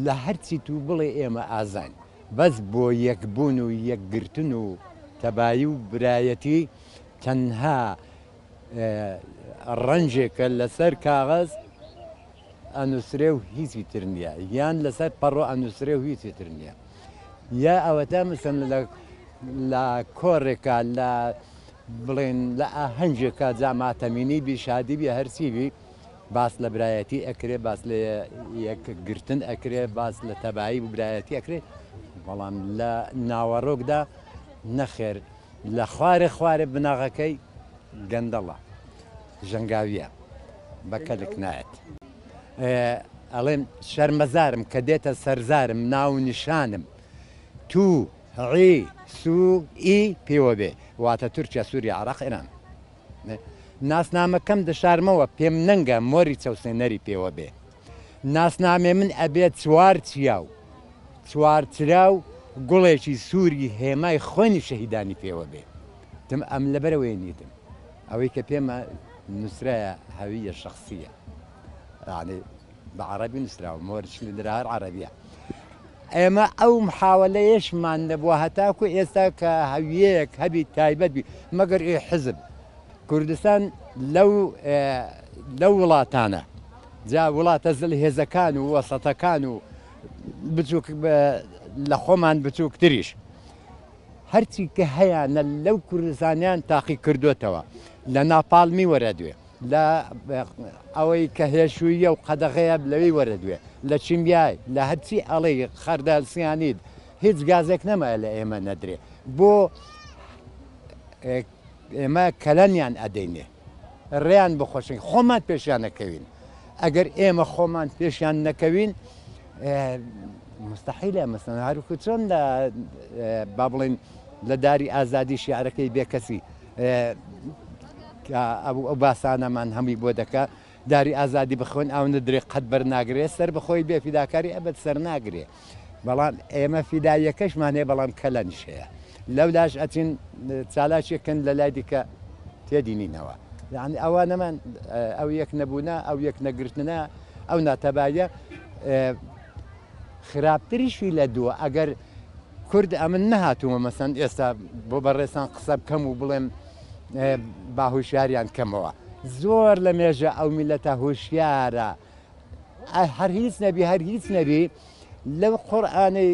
لە هەرچی تو بڵێ ئێمە ئازان بەس بۆ یەکبوون و یەکگرتن و تەبایی و برایەتی تەنها ڕەنجێکە لەسەر کاغەز ئەنووسرێ و هیچی تر نییە یان لەسەر پەڕۆ ئەنووسرێ و هیچی تر نییە یا ئەوەتە مثل لە کۆڕێکە لە بڵێن لە ئاهەنگێکە جاماتەمینی بی شادی بێ هەرچیبی باس لە برایەتی ئەکرێ باس لە یەکگرتن ئەکرێ باس لە تەبایی و برایەتی ئەکرێت بەڵام لە ناوەڕۆکدا نەخێر لە خوارێ بناغەکەی گەندەڵە ژەنگاویە بەکەلک نایەت ئەڵێم شەرمەزارم کە دێتە سەرزارم ناو نیشانم تو عی سو ئی پێوە بێ واتە تورکیا سووریا عێراق ئێران ناسنامەکەم دەشارمەوە پێم نەنگە مۆری چەوسێنەری پێوە بێ ناسنامێ من ئەبێت چوار چیاو چوار چراو گوڵێکی سووری هێمای خۆنی شەهیدانی پێوە بێ تم ئەم لەبەرەوەی نیتم ئەوەی کە پێمە نووسرایە هەویە شخصیە یعنی بە عەرەبی نووسراوە مۆرش لەدرار عەرەبیە ئێمە ئەو محاولەیەشمان دەبووە هەتاکو ئێستا کە هەویەیەک هەبی تایبەت بی مەگەر حزب کوردستان لەو وڵاتانە جا وڵاتە زل هێزەکان و وەسەتەکان و بچووک لە خۆمان بچووکتریش هەرچی کە هەیەە لەو کوردستانیان تاقی کردوێتەوە لە ناپاڵمی وەرەدوێ لە ئەوەی کە هێشوویە و قەدەغەیە لەوەی وەرەدوێ لە چیمیای لە هەرچی ئەڵێ خەردەلسیانید هیچ گازێک نەمایە لە ئێمە نەدرێ بۆ ئێمە کەلەنیان ئەدەینێ ڕێیان بخۆشین خۆمان پێشیان نەکەوین ئەگەر ئێمە خۆمان پێشیان نەکەوین مستحیلە مەسەن هەروکو چۆن با بڵێن لە داری ئازادی شیعرەکەی بێکەسی ئەو باسانەمان هەمووی بۆ دەکا داری ئازادی بخۆن ئەو نەدرێ قەت بەرناگرێ سەر بخۆی بێ فیداکاری ئەبەت سەر ناگرێ بەڵام ئێمە فیداییەکەشمان هەیە بەڵام کەلەنیش هەیە لەولاش ئەچین چالاکێکن لە لای دیکە تێدینینەوە یعنی ئەوانەمان ئەو یەک نەبوونا ئەو یەک نەگرتنە ئەو ناتەبایە خراپتریشی لە دووە ئەگەر کورد ئەمن نەهاتوومە مەسەن ئێستا بۆ بەڕێستان قسە بکەم و بڵێم باهوشیاریان کەمەوە زۆر لە مێژە ئەو میلەتە هوشیارە هەر هیچ نەبی هەر هیچ نەبی لەو قورئانەی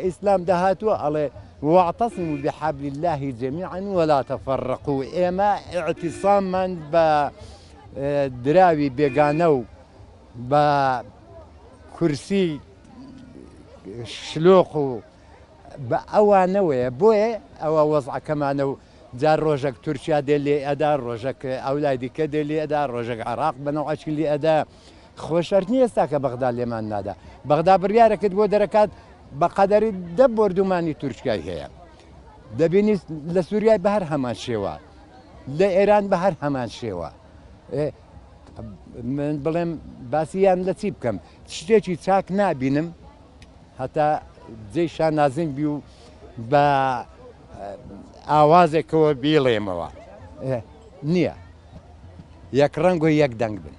ئیسلام داهاتووە ئەڵێ واعتصموا بحبل الله جميعا ولا تفرقوا ئێمە اعتصاممان بە دراوی بێگانە و بە کورسی شلۆق و بە ئەوانەوەیە بۆیە ئەوە وەزعەکەمانە و جار ڕۆژێک تورکیا دێ لێ ئەدا ڕۆژێک ئەولای دیکە دێ لێ ئەدا ڕۆژێک عێراق بەنەوەی لێ ئەدا خۆشەر نیە ئێستا کە بەغدا لێمان نادا بەغدا بڕیارەکەت بۆ دەرەکات بە قەدەری دە بردومانی تورکای هەیە دەبینی لە سووریای بە هەر هەمان شێوە لە ئێران بە هەر هەمان شێوە من بڵێم باسییان لە چی بکەم شتێکی چاک نابینم هەتا جێیشان نازم بی و بە ئاوازێکەوە بیڵێمەوە نییە یەک ڕەنگ و یەک دەنگ بن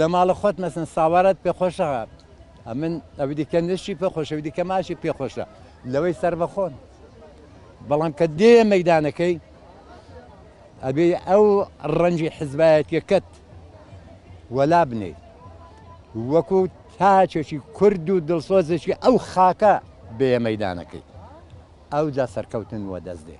لە ماڵە خۆت مەسن ساوارەت پێخۆشە ئەمن ئەو دیکە نشی پێخۆشە دیکە ماشی پێخۆشە لەوەی سەر بەخۆن بەڵام کە دێ مەیدانەکەی ئەبێ ئەو ڕەنجی حیزبایەتیەکەت وەلا بنێ وەکو تاچێکی کورد و دڵسۆزێکی ئەو خاکە بێ مەیدانەکەی ئەو جا سەرکەوتن وە دەست دێ